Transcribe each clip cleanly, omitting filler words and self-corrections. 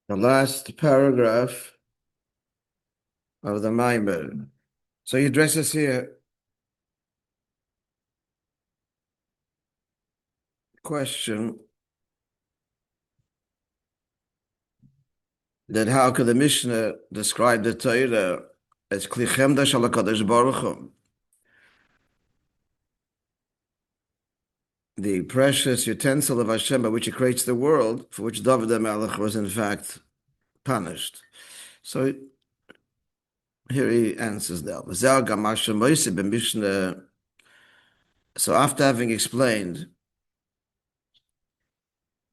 the last paragraph of the Maamar. So he addresses here question that how could the Mishnah describe the Torah as Kli Chemda Shel HaKadosh Baruch Hu, the precious utensil of Hashem by which He creates the world, for which David HaMelech was in fact punished. So here he answers that. So after having explained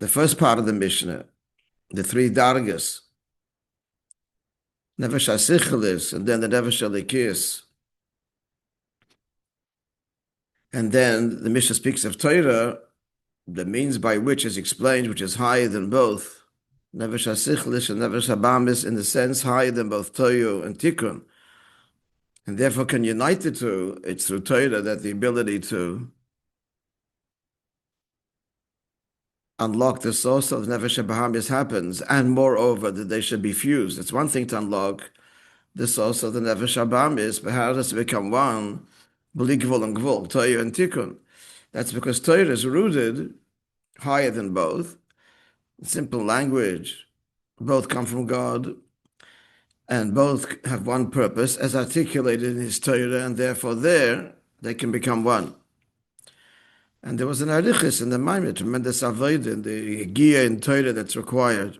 the first part of the Mishnah, the three dargas, Nefesh HaSichelis, and then the Nefesh HaLikis, and then the Mishnah speaks of Torah, the means by which is explained, which is higher than both Nefesh HaSichelis and Nefesh HaBamis, in the sense higher than both Toyu and Tikkun, and therefore can unite the two. It's through Torah that the ability to unlock the source of Nefesh HaBahamis happens, and moreover that they should be fused. It's one thing to unlock the source of the Nefesh HaBahamis, but how does it become one? B'li gvul and gvul, Torah and Tikkun. That's because Torah is rooted higher than both. In simple language, both come from God, and both have one purpose, as articulated in His Torah, and therefore there they can become one. And there was an arichis in the Maamar, tremendous avoid in the Gia in Torah that's required.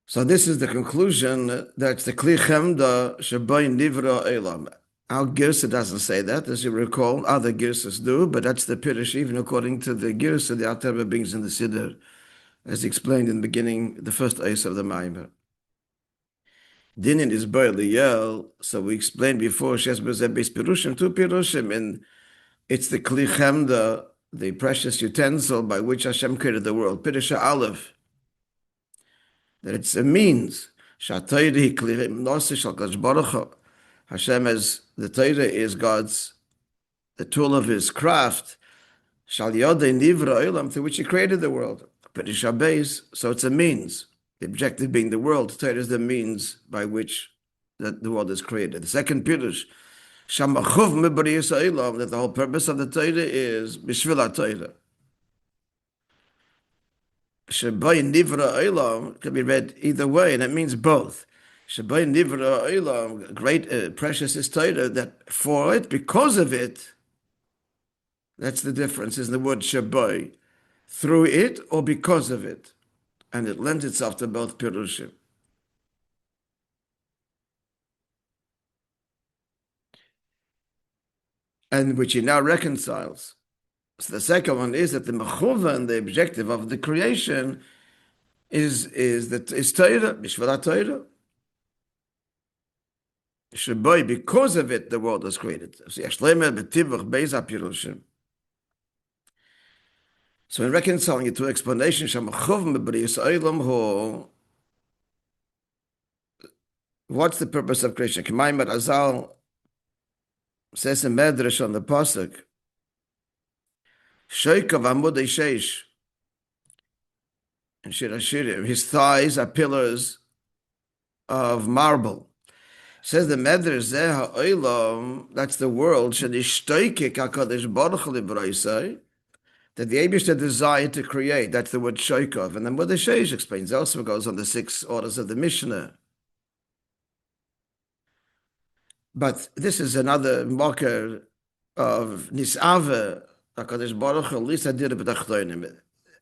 So this is the conclusion, that's the Kli Chemda Shebay Nivra Elam. Our Girsa doesn't say that, as you recall. Other Girsas do, but that's the Pirush, even according to the Girsa the Alter Rebbe brings in the Siddur, as explained in the beginning, the first ayah of the Maamar. Dinin is Yel, so we explained before, Shes Beis Pirushim, two Pirushim, and it's the Kli Chemda, the precious utensil by which Hashem created the world. Pirush Aleph, that it's a means. Hashem, as the Torah is God's, the tool of His craft, through which He created the world. So it's a means. The objective being the world. Torah is the means by which the world is created. The second Pirush, that the whole purpose of the Torah is Bishvil Torah. Shabbai Nivra Olam can be read either way, and it means both. Shabbai Nivra Olam, great, precious is Torah, that for it, because of it, that's the difference, is the word Shabbai, through it or because of it. And it lends itself to both Pirushim. And which he now reconciles. So the second one is that the mechuva and the objective of the creation is Torah, Bishvil Torah. Sheboy, because of it, the world was created. So in reconciling it to explanation, what's the purpose of creation? K'mayim Azal says in Medrash on the Pasuk, Sheikav Amudei Sheish, and Shir HaShirim, his thighs are pillars of marble. Says the Medrash, Zeh HaOlam, that's the world, Shadishtoikik HaKadosh Baruch Hu Libraisai, that the Eibishter desired to create. That's the word Shoikov. And then what the Sheish explains elsewhere goes on the 6 orders of the Mishnah. But this is another marker of Nisave, HaKadosh Baruch Hu, Lisa Dir B'tachtoinim.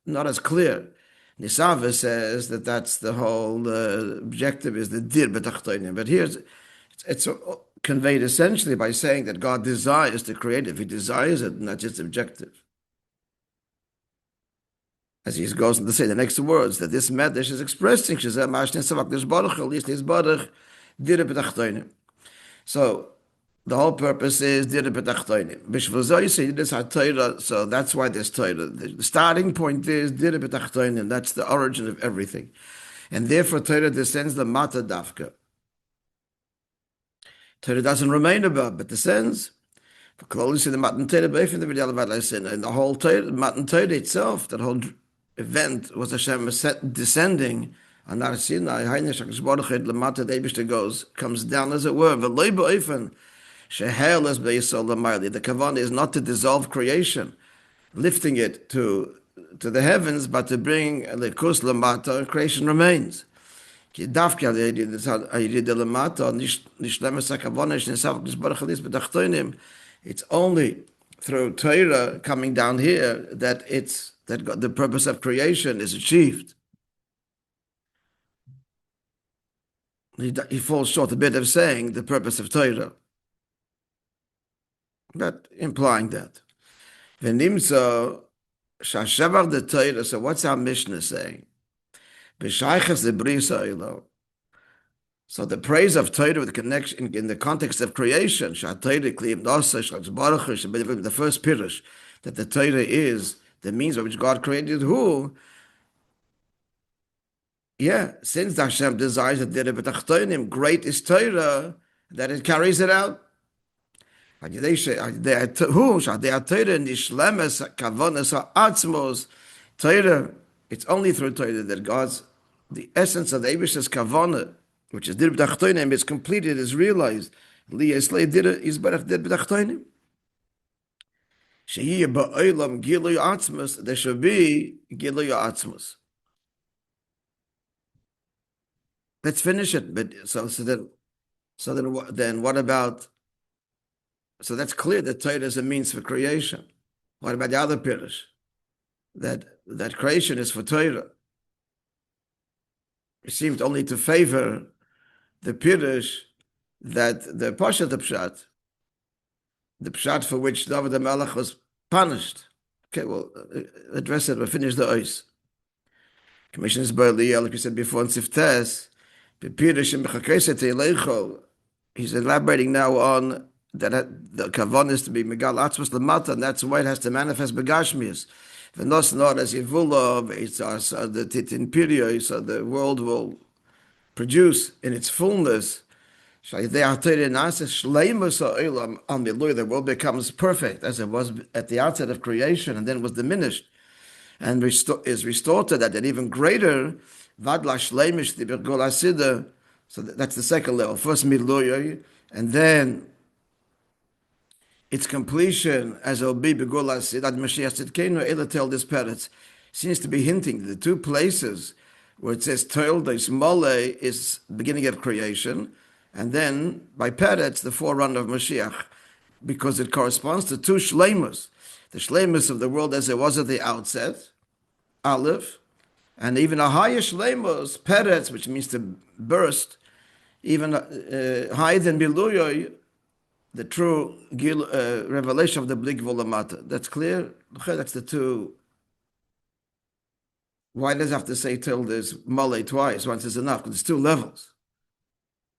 Not as clear. Nisave says that that's the whole objective is the Dir B'tachtoinim. But here it's conveyed essentially by saying that God desires to create it. If He desires it, not just objective. As he goes on to say the next words, that this medrash is expressing, so the whole purpose is so that's why there's Torah. The starting point is that's the origin of everything. And therefore Torah descends the mata davka. Torah doesn't remain above, but descends. Close to the Matan Torah, and the whole Matan Torah itself, that whole event was Hashem descending on Har Sinai. The goes comes down as it were. The kavanah is not to dissolve creation, lifting it to the heavens, but to bring likus lamata. Creation remains. It's only through Torah coming down here that the purpose of creation is achieved. He falls short a bit of saying the purpose of Torah, but implying that. So what's our Mishnah saying? So the praise of Torah with connection in the context of creation, the first pirush, that the Torah is the means by which God created who? Yeah, since Hashem desires that great is Torah, that it carries it out. Torah, it's only through Torah that the essence of the Eibish's kavanah, which is dir b'tachtonim, is completed, is realized. There should be gilui atzmus. Let's finish it. But then what about? So that's clear that Torah is a means for creation. What about the other pirush? That creation is for Torah. It seemed only to favor the pirush that the Pashat Pshat, the Pshat for which David HaMelech was punished. Okay, we'll address it. We'll finish the ois. Commissioners Barley, like we said before in Siftes, he's elaborating now on that the kavanah is to be megal atzmos lamata, and that's why it has to manifest begashmius. The nos not as yivulov, it's the titin period, so the world will produce in its fullness. The world becomes perfect as it was at the outset of creation, and then was diminished, and is restored to that, and even greater. So that's the second level. First miluyoy, and then its completion as it will be begula sidat Mashiach tzidkenu ela tell this parrots seems to be hinting the two places where it says toil this mole is beginning of creation, and then by parrots the forerunner of Mashiach, because it corresponds to two shleimus, the shleimus of the world as it was at the outset, Aleph, and even a higher shleimus, parrots, which means to burst, even higher than biluyoy, the true revelation of the blik volamata. That's clear? That's the two. Why does it have to say till there's mole twice? Once is enough, because there's two levels.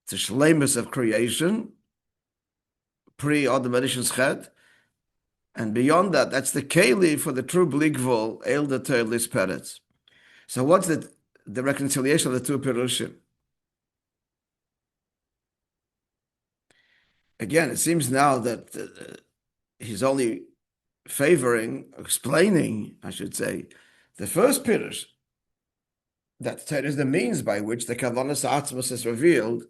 It's a shleimus of creation, pre-Adam Rishon's chet, and beyond that, that's the keli for the true blik vol, el the telis peretz. So what's the reconciliation of the two perushim? Again, it seems now that he's only explaining, I should say, the first pirush, that Torah is the means by which the Kavanas Atzmos is revealed,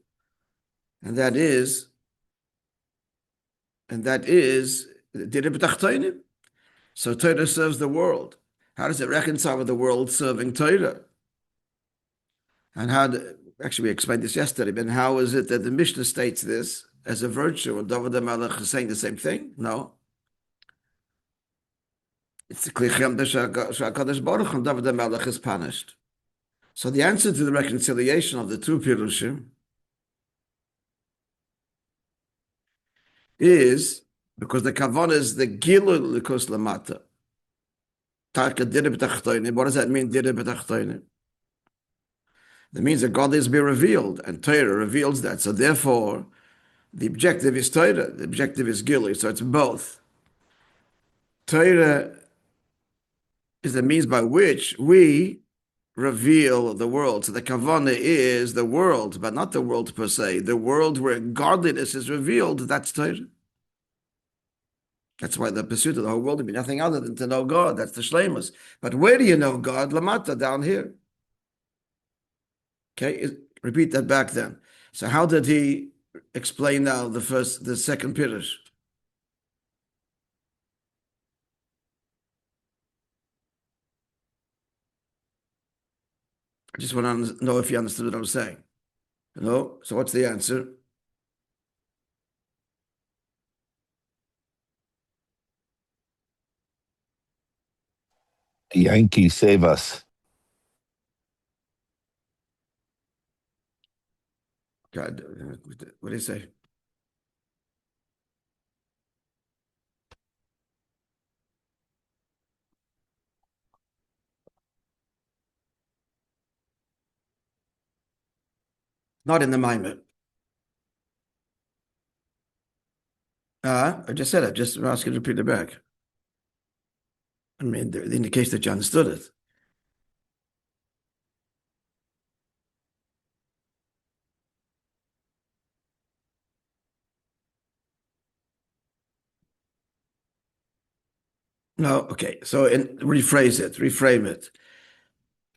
and that is Dirib Tachtoinim. So Torah serves the world. How does it reconcile with the world serving Torah? And actually we explained this yesterday, but how is it that the Mishnah states this as a virtue, and David HaMelech is saying the same thing? No. It's the Klichem Shakadosh Baruch Hu, David HaMelech is punished. So the answer to the reconciliation of the two Pirushim is because the Kavanah is the Gilu Likus Lamata. Taka Dirib Tachtoinim. What does that mean, Dirib Tachtoinim? That means that God is be revealed, and Torah reveals that. So therefore, the objective is Torah, the objective is Gilu, so it's both. Torah is the means by which we reveal the world. So the kavanah is the world, but not the world per se. The world where godliness is revealed, that's Torah. That's why the pursuit of the whole world would be nothing other than to know God. That's the shleimus. But where do you know God? Lamata, down here. Okay, repeat that back then. So how did he explain now the second pirush? I just want to know if you understood what I'm saying. No? So what's the answer? The Yankees save us. God, what do you say? Not in the Maimon. I just said it. Just ask you to repeat it back. I mean, the indication that you understood it. No, okay. So reframe it.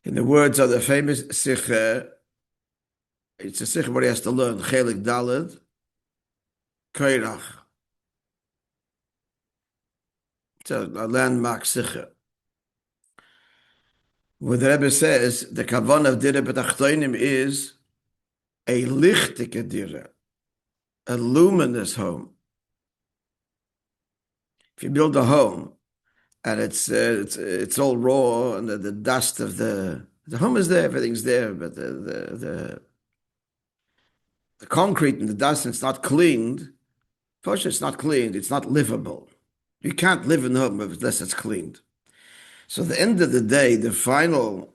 In the words of the famous Sikha, it's a Sikha where he has to learn Chelik Daled, Koirach. It's a landmark Sikha. Where the Rebbe says the kavan of Dira B'tachtoinim is a lichtike Dira, a luminous home. If you build a home and it's all raw and the dust of the home is there, everything's there, but the concrete and the dust, and it's not cleaned. First, it's not cleaned. It's not livable. You can't live in the home unless it's cleaned. So at the end of the day, the final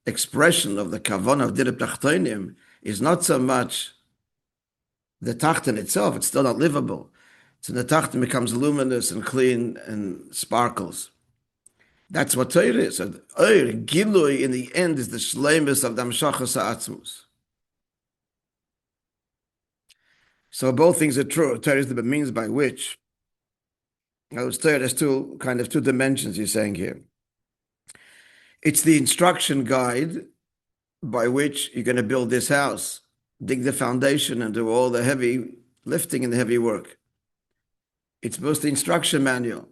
expression of the kavan of Dira B'tachtoinim is not so much the tachton itself. It's still not livable. So the tachton becomes luminous and clean and sparkles. That's what Torah is. So Gilui in the end is the shleimus of the Amshachas ha'atzmus. So both things are true. Torah is the means by which. Now, Torah has two dimensions you're saying here. It's the instruction guide by which you're going to build this house, dig the foundation and do all the heavy lifting and the heavy work. It's both the instruction manual.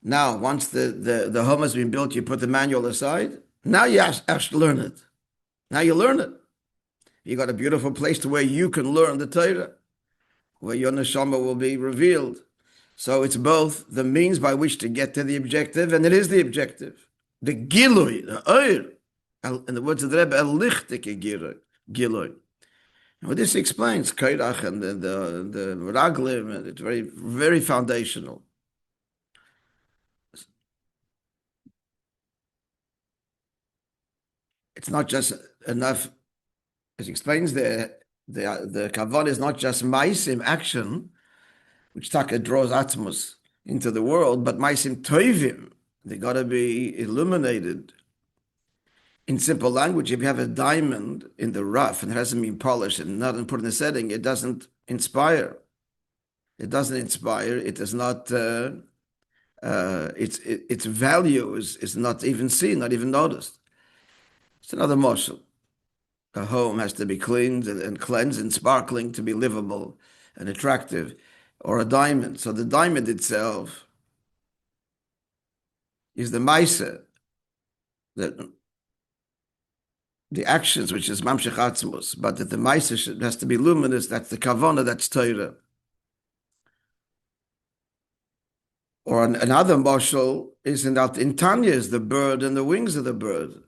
Now, once the home has been built, you put the manual aside. Now you have to learn it. Now you learn it. You got a beautiful place to where you can learn the Torah, where your neshama will be revealed. So it's both the means by which to get to the objective, and it is the objective. The gilui, the oir, in the words of the Rebbe, a lichtike gilui. And what this explains, kairach and the raglim, and it's very, very foundational. It's not just enough, as he explains there, the kavan is not just maisim, action, which taka draws atmos into the world, but maisim toivim. They got to be illuminated. In simple language, if you have a diamond in the rough and it hasn't been polished and not put in a setting, it doesn't inspire. It doesn't inspire. It does not. Its value is not even seen, not even noticed. It's another morsel. A home has to be cleaned and cleansed and sparkling to be livable and attractive, or a diamond. So the diamond itself is the maisa, the actions, which is mamshech atzmus, but that the maisa has to be luminous. That's the kavana. That's Torah. Or another marshal is in Tanya is the bird and the wings of the bird.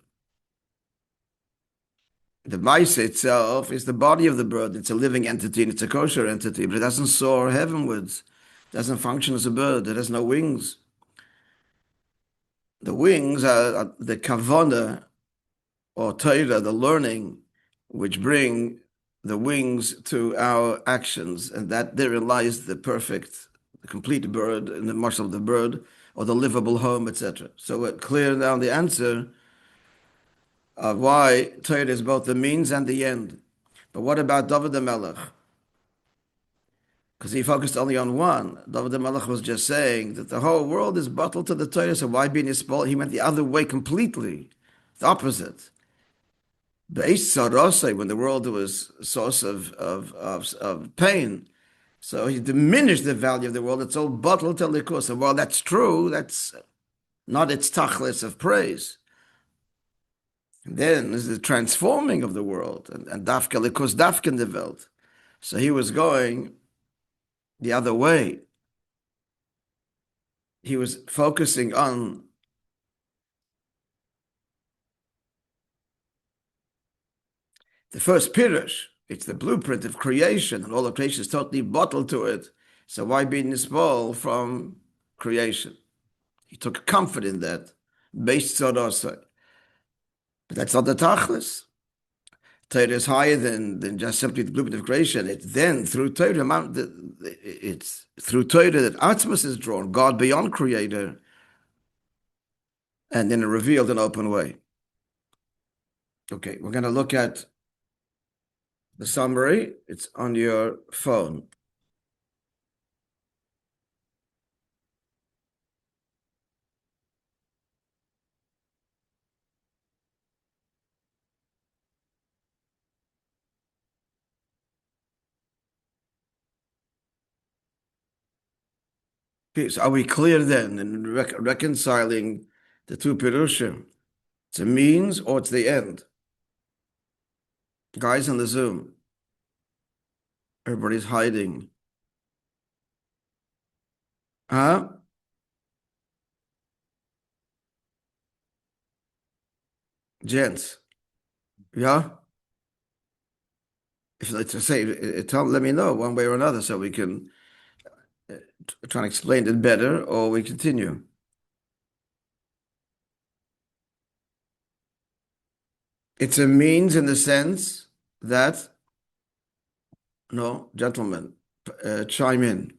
The maisa itself is the body of the bird. It's a living entity and it's a kosher entity, but it doesn't soar heavenwards. It doesn't function as a bird. It has no wings. The wings are the kavana or Torah, the learning, which bring the wings to our actions, and that therein lies the perfect, the complete bird, and the marshal of the bird, or the livable home, etc. So we're clear now the answer of why Torah is both the means and the end. But what about David the Melech? because he focused only on one. David the Melech was just saying that the whole world is bottled to the Torah, so why be Nisbol? He went the other way completely, the opposite. The Eish Sarosai, when the world was a source of pain, so he diminished the value of the world. It's all bottled till likus. So while that's true, that's not its tachlis of praise. And then there's the transforming of the world, and dafka likus dafka in the Welt. So he was going the other way. He was focusing on the first pirush. It's the blueprint of creation, and all of creation is totally bottled to it. So why be nisbol from creation? He took comfort in that, based tzorosai. But that's not the tachlis. Torah is higher than just simply the blueprint of creation. It's then through Torah, it's through Torah that Atzmas is drawn, God beyond creator, and in a revealed and open way. Okay, we're going to look at the summary. It's on your phone. Okay, so are we clear then in reconciling the two Pirushim? It's a means or it's the end? Guys on the Zoom, everybody's hiding. Huh? Gents, yeah? If let's say, let me know one way or another so we can try and explain it better, or we continue. It's a means in the sense that, no, gentlemen, chime in.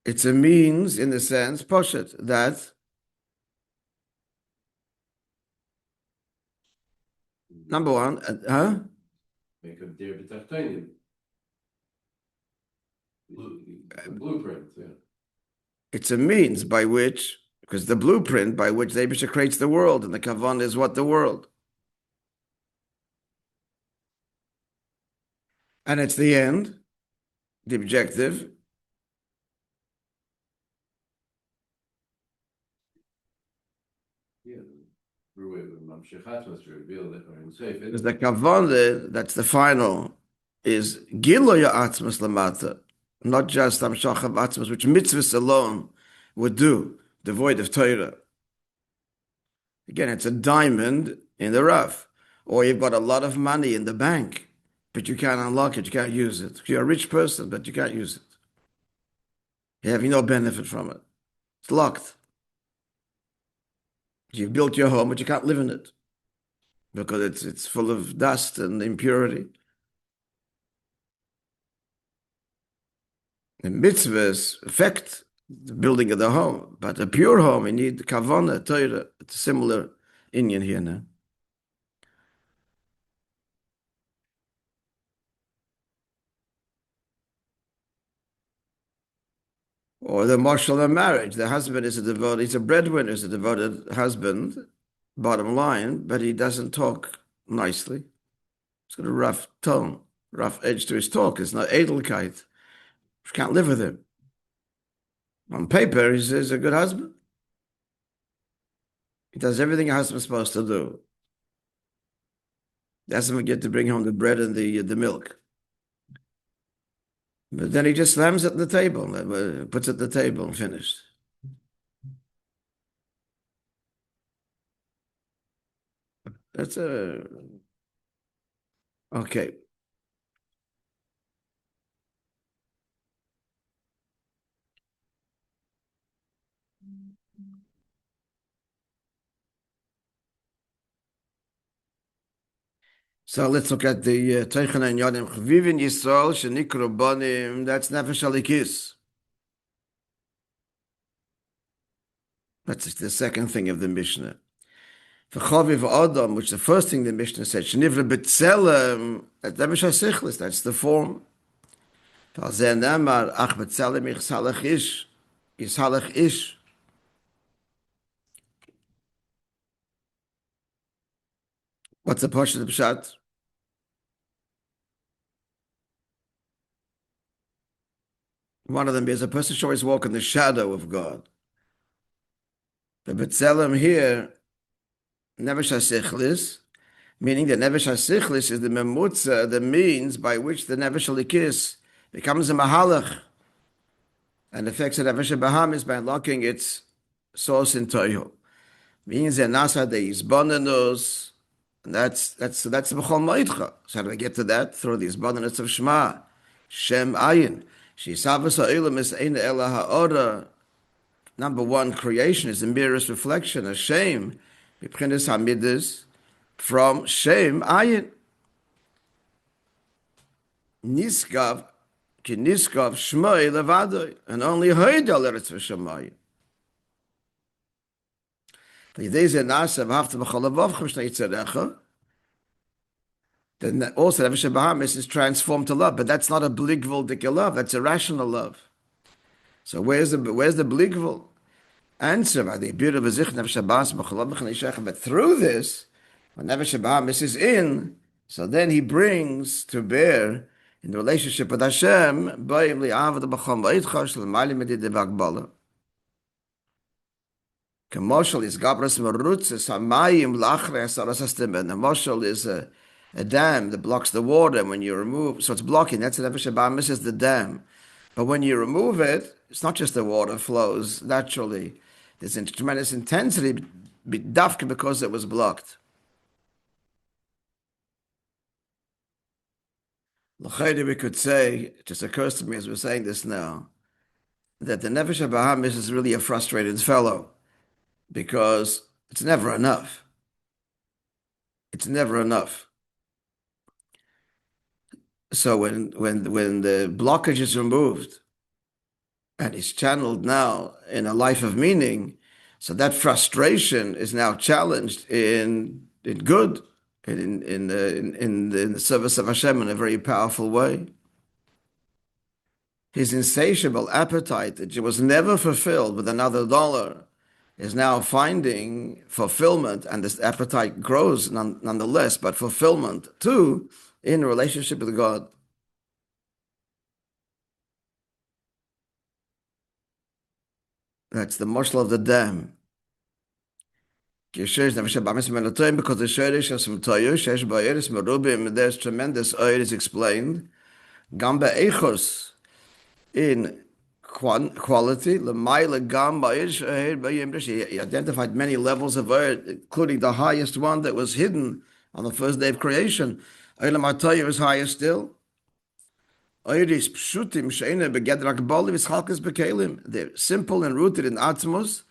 It's a means in the sense, poshet, that number one, huh? Blueprint, yeah. It's a means by which, because the blueprint by which the Eibusha creates the world, and the kavan is what the world. And it's the end, the objective. Yeah, Because the kavan, that's the final, is giloya atzmas lamata, not just amshachav atzmas, which mitzvahs alone would do, devoid of Torah. Again, it's a diamond in the rough. Or you've got a lot of money in the bank, but you can't unlock it, you can't use it. You're a rich person, but you can't use it. You're having no benefit from it. It's locked. You've built your home, but you can't live in it because it's full of dust and impurity. The mitzvahs affect the building of the home, but a pure home, you need kavanah, Torah. It's a similar inyan here now. Or the marshal of marriage. The husband is he's a breadwinner, is a devoted husband, bottom line, but he doesn't talk nicely. He's got a rough tone, rough edge to his talk. It's not edelkeit. You can't live with him. On paper, he's a good husband. He does everything a husband's supposed to do. He doesn't forget to bring home the bread and the milk. But then he just slams it on the table, puts it at the table and finished. That's okay. So let's look at the Teichen and Yodim. Chviven Yisroel shenikru banim. That's nefesh alikis. That's the second thing of the Mishnah. For Chaviv Adam, which the first thing the Mishnah said, shenivra b'tzelem. That's nefesh hasichlis. That's the form. ועל זה נאמר, אך בצלם יסלח איש. What's the portion of the pshat? One of them is a person should always walk in the shadow of God. The B'Tselem here, Nefesh HaSichlis, meaning that Nefesh HaSichlis is the memutza, the means by which the Nefesh HaLikis becomes a mahalach and affects the Nefesh HaBahamis by unlocking its source in Tohu. Means that Nasa de Yisbonenos, and that's the B'chol Moedcha. So how do we get to that? Through the Yisbonenos of Shema, Shem Ayin. Shisavas ha'olam is ein ela ha'ora. Number one, creation is the merest reflection, a shame, b'pchinas hamidas, from shame ayin. Niskav, ki niskav shmoi levadoi, and only hoidal eretz v'shamayim. V'yidei ze nasa v'hafta b'chol avavchem shnei tzerecha. Then also Nefesh HaBahamis is transformed to love, but that's not a bligvul dikah love, that's a rational love. So where's the bligvul? Answer by the beauty of Nefesh HaBahamis, but through this, when Nefesh HaBahamis is in, so then he brings to bear in the relationship with Hashem, Moshel is Gabras Merutzes Hamayim Lachre Asaras Hastimen. The Moshel is a dam that blocks the water when you remove. So it's blocking. That's the Nefesh HaBahamis is the dam. But when you remove it, it's not just the water flows naturally. There's a tremendous intensity dafka because it was blocked. L'chayde, we could say, it just occurs to me as we're saying this now, that the Nefesh HaBahamis is really a frustrated fellow because it's never enough. It's never enough. So when the blockage is removed and is channeled now in a life of meaning, so that frustration is now challenged in good, in the service of Hashem in a very powerful way. His insatiable appetite that was never fulfilled with another dollar is now finding fulfillment, and this appetite grows nonetheless, but fulfillment too in relationship with God. That's the moshel of the dam. Because the Sherish there's tremendous oil is explained. Gamba echos in quality. He identified many levels of oil, including the highest one that was hidden on the first day of creation. Oilam HaToyer is higher still. They're simple and rooted in Atmos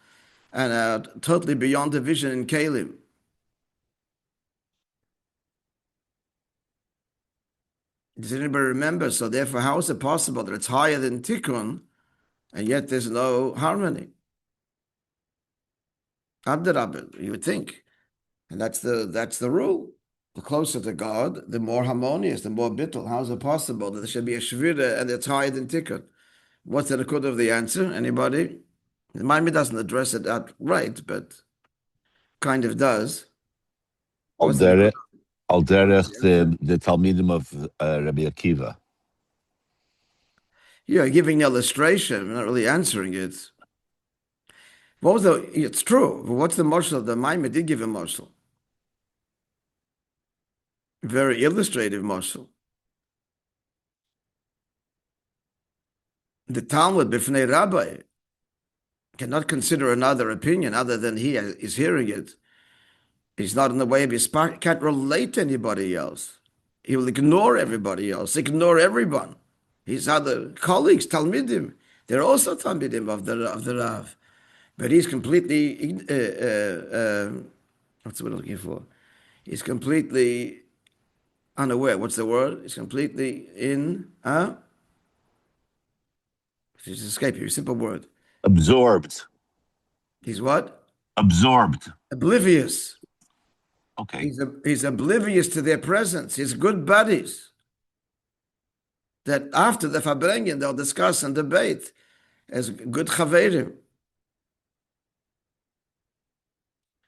and are totally beyond division in Kalim. Does anybody remember? So therefore, how is it possible that it's higher than Tikkun and yet there's no harmony? Abderabel, you would think. And that's the rule. The closer to God, the more harmonious, the more bittul. How is it possible that there should be a shvira and it's higher than tikkun? What's the record of the answer? Anybody? The Maimon doesn't address it outright, but kind of does. Al derech the Talmidim of Rabbi Akiva. Yeah, giving illustration, not really answering it. It's true. But what's the moshel? The Maimon did give a moshel. Very illustrative moshel. The Talmud b'fnei Rabbi cannot consider another opinion other than he is hearing it. He's not in the way of his part, can't relate to anybody else. He will ignore everybody else, ignore everyone. His other colleagues, Talmidim, they're also Talmidim of the Rav. But he's completely, what's the word I'm looking for? He's completely unaware. What's the word? He's completely just escape here. Simple word. Absorbed. He's what? Absorbed. Oblivious. Okay. He's oblivious to their presence. He's good buddies. that after the Fabrengen, they'll discuss and debate as good Chavirin.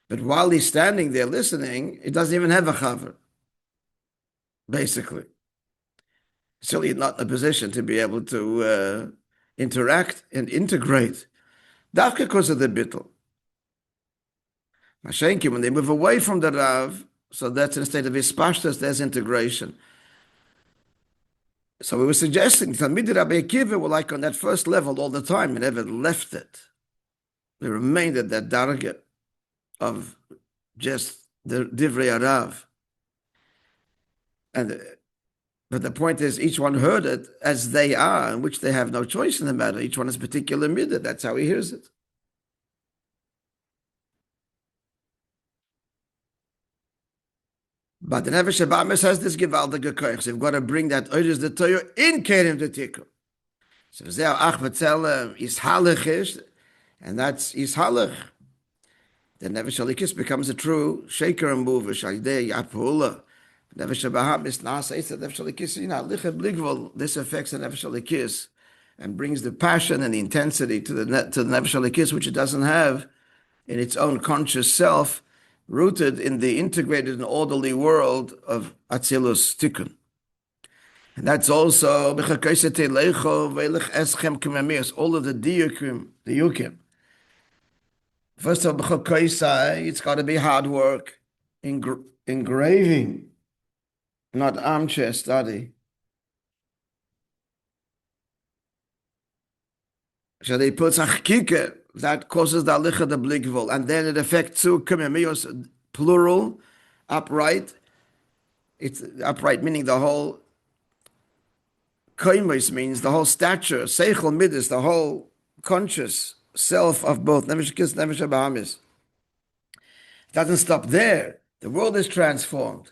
But while he's standing there listening, he doesn't even have a Chaver, basically. So he's not in a position to be able to interact and integrate. That's because of the bittul. Mashenki, when they move away from the Rav, so that's in a state of ispashtas, there's integration. So we were suggesting Talmidei Rabbi Akiva were like on that first level all the time and never left it. They remained at that darga of just the divrei Arav. But the point is, each one heard it as they are, in which they have no choice in the matter. Each one has particular midah. That's how he hears it. But the Nefesh Abamis has this gewaltige koich. So you've got to bring that oiris the Torah in Kerem the Tikkun. So zeh ach v'tzel ishalach is, and that's ishalach. The Nefesh Alikis becomes a true shaker and mover. Shalidei yapula. Nefesh Abamis nasa is the Nefesh Alikis. Lichet bligvol. This affects the Nefesh Alikis and brings the passion and the intensity to the Nefesh Alikis, which it doesn't have in its own conscious self, rooted in the integrated and orderly world of Atzilus Tikkun. And that's also all of the diyukim. First of all, it's got to be hard work, engraving, not armchair study. So they put achkike, that causes the alicha the bligvol, and then it affects too kumemios, plural, upright. It's upright meaning the whole. Koimis means the whole stature. Seichel midis, the whole conscious self of both Nefesh Kis, Nefesh Abahamis. It doesn't stop there. The world is transformed.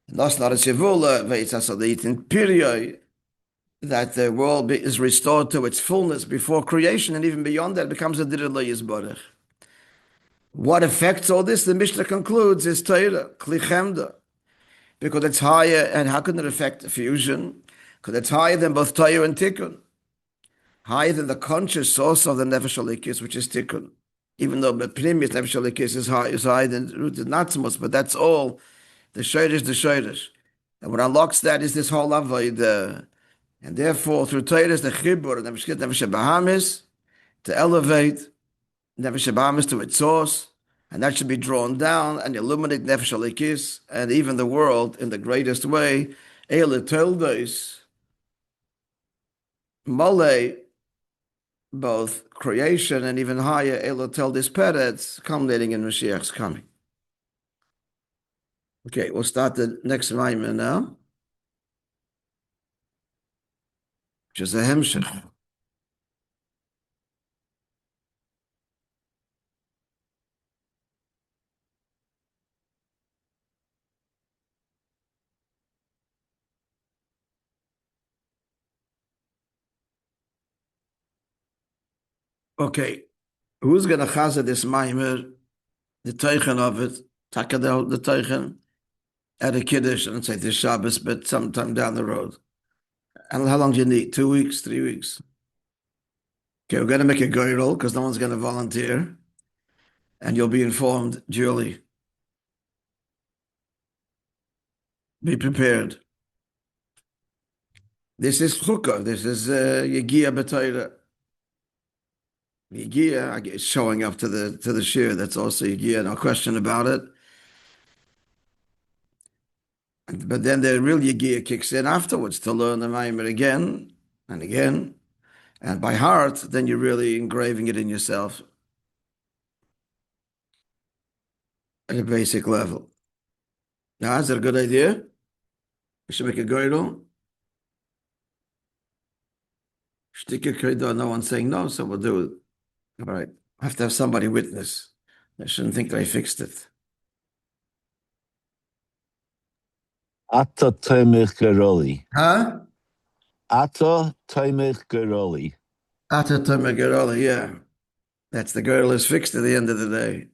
Not a shivula, veitzasodit in period. That the world is restored to its fullness before creation, and even beyond that, it becomes a dirila yizborech. What affects all this? The Mishnah concludes is Torah, klichemda, because it's higher. And how can it affect fusion? Because it's higher than both Torah and Tikkun, higher than the conscious source of the Nefesh Alikis, which is Tikkun. Even though the Pnimius Nefesh Alikis is higher than rooted Natzmos, but that's all the Shorish. And what unlocks that is this whole avodah. And therefore, through Torah, the chibur, Nefesh Abahamis, to elevate Nefesh Abahamis to its source, and that should be drawn down and illuminate Nefesh Alikis and even the world in the greatest way. Eile Toldos, Mole, both creation and even higher, Eile Toldos Peretz, culminating in Mashiach's coming. Okay, we'll start the next Maimon now. Which is a hemshech. Okay, who's going to chaza this maimer, the teichen of it, takadel the teichen, at a kiddush, and say this Shabbos, but sometime down the road. And how long do you need? 2 weeks, 3 weeks? Okay, we're going to make a goyrol because no one's going to volunteer. And you'll be informed duly. Be prepared. This is chukah. This is yegia b'toyra. Yegia is showing up to the shir. That's also yegia, no question about it. But then the real yegia kicks in afterwards to learn the maimer again and again. And by heart, then you're really engraving it in yourself at a basic level. Now, is that a good idea? We should make a goyrel. Shtika Kredo, no one's saying no, so we'll do it. All right. I have to have somebody witness. I shouldn't think that I fixed it. Ata Toimich Geroli. Huh? Ata Toimich Geroli. Ata Tomer Geroli, yeah. That's the girdle is fixed at the end of the day.